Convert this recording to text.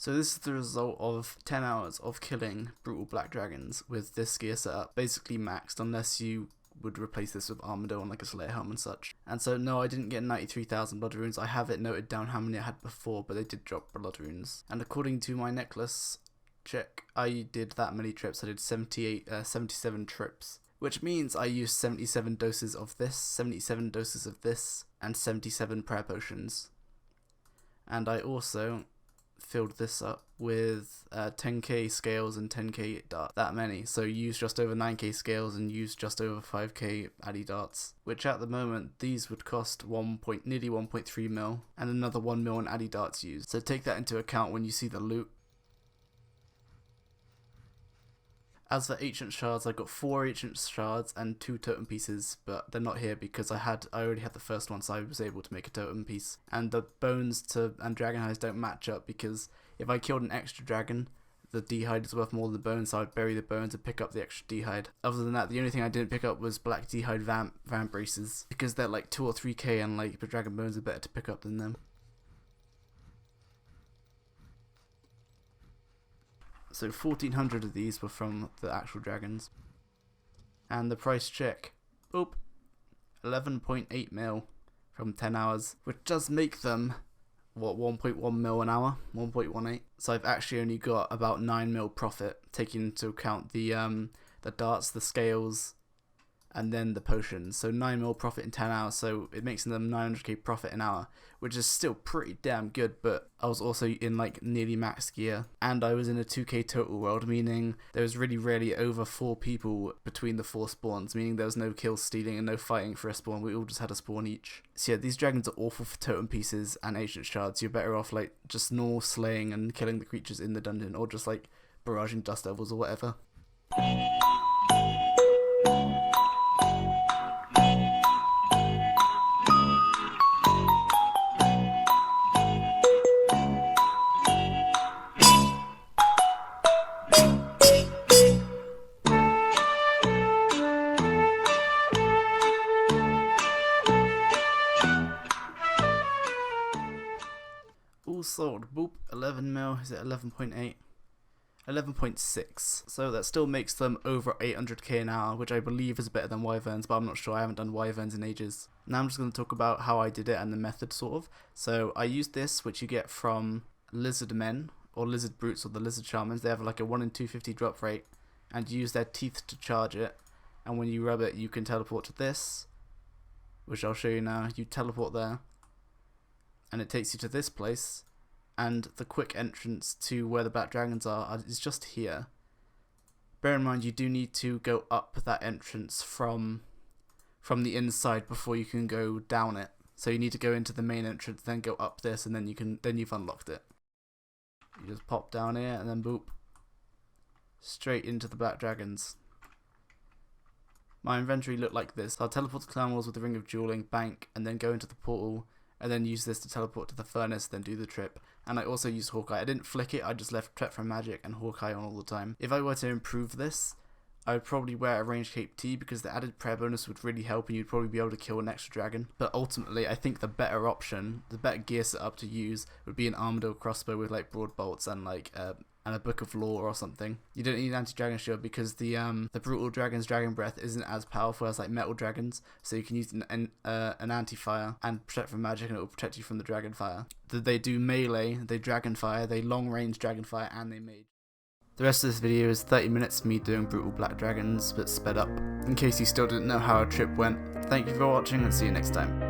So this is the result of 10 hours of killing brutal black dragons with this gear setup, basically maxed unless you would replace this with Armado on like a Slayer helm and such. And so no, I didn't get 93,000 blood runes. I have it noted down how many I had before, but they did drop blood runes. And according to my necklace check, I did that many trips. I did 77 trips, which means I used 77 doses of this, 77 doses of this, and 77 prayer potions. And I also filled this up with 10k scales and 10k darts, that many. So use just over 9k scales and use just over 5k addy darts, which at the moment these would cost nearly 1.3 mil, and another 1 mil in addy darts used. So take that into account when you see the loot. As for ancient shards, I got 4 ancient shards and 2 totem pieces, but they're not here because I already had the first one, so I was able to make a totem piece. And the bones and dragon hides don't match up because if I killed an extra dragon, the D-hide is worth more than the bones, so I'd bury the bones and pick up the extra D-hide. Other than that, the only thing I didn't pick up was black D-hide vamp braces because they're like 2 or 3k, and like the dragon bones are better to pick up than them. So 1400 of these were from the actual dragons. And the price check, boop, 11.8 mil from 10 hours, which does make them, what, 1.1 mil an hour, 1.18. So I've actually only got about 9 mil profit, taking into account the darts, the scales, and then the potions. So 9 mil profit in 10 hours, so it makes them 900k profit an hour, which is still pretty damn good. But I was also in like nearly max gear, and I was in a 2k total world, meaning there was really rarely over 4 people between the 4 spawns, meaning there was no kill stealing and no fighting for a spawn. We all just had a spawn each. So yeah, these dragons are awful for totem pieces and ancient shards. You're better off like just normal slaying and killing the creatures in the dungeon, or just like barraging dust devils or whatever. All sold. Boop, 11 mil. Is it 11.8? 11.6. So that still makes them over 800k an hour, which I believe is better than wyverns, but I'm not sure. I haven't done wyverns in ages. Now I'm just going to talk about how I did it and the method, sort of. So I used this, which you get from lizard men or lizard brutes or the lizard shamans. They have like a 1 in 250 drop rate, and you use their teeth to charge it. And when you rub it, you can teleport to this, which I'll show you now. You teleport there, and it takes you to this place. And the quick entrance to where the black dragons are is just here. Bear in mind, you do need to go up that entrance from the inside before you can go down it. So you need to go into the main entrance, then go up this, and then you've unlocked it. You just pop down here, and then boop, straight into the black dragons. My inventory looked like this. I'll teleport to Clan Walls with the Ring of Dueling, bank, and then go into the portal, and then use this to teleport to the furnace, then do the trip. And I also used Hawkeye. I didn't flick it, I just left Trap from Magic and Hawkeye on all the time. If I were to improve this, I would probably wear a ranged cape T, because the added prayer bonus would really help, and you'd probably be able to kill an extra dragon. But ultimately, I think the better option, the better gear setup to use, would be an armadillo crossbow with like broad bolts and like and a book of lore or something. You don't need an anti-dragon shield because the brutal dragon's dragon breath isn't as powerful as like metal dragons, so you can use an anti-fire and protect from magic, and it will protect you from the dragon fire. They do melee, they dragon fire, they long range dragon fire, and they mage. The rest of this video is 30 minutes of me doing brutal black dragons, but sped up, in case you still didn't know how our trip went. Thank you for watching, and see you next time.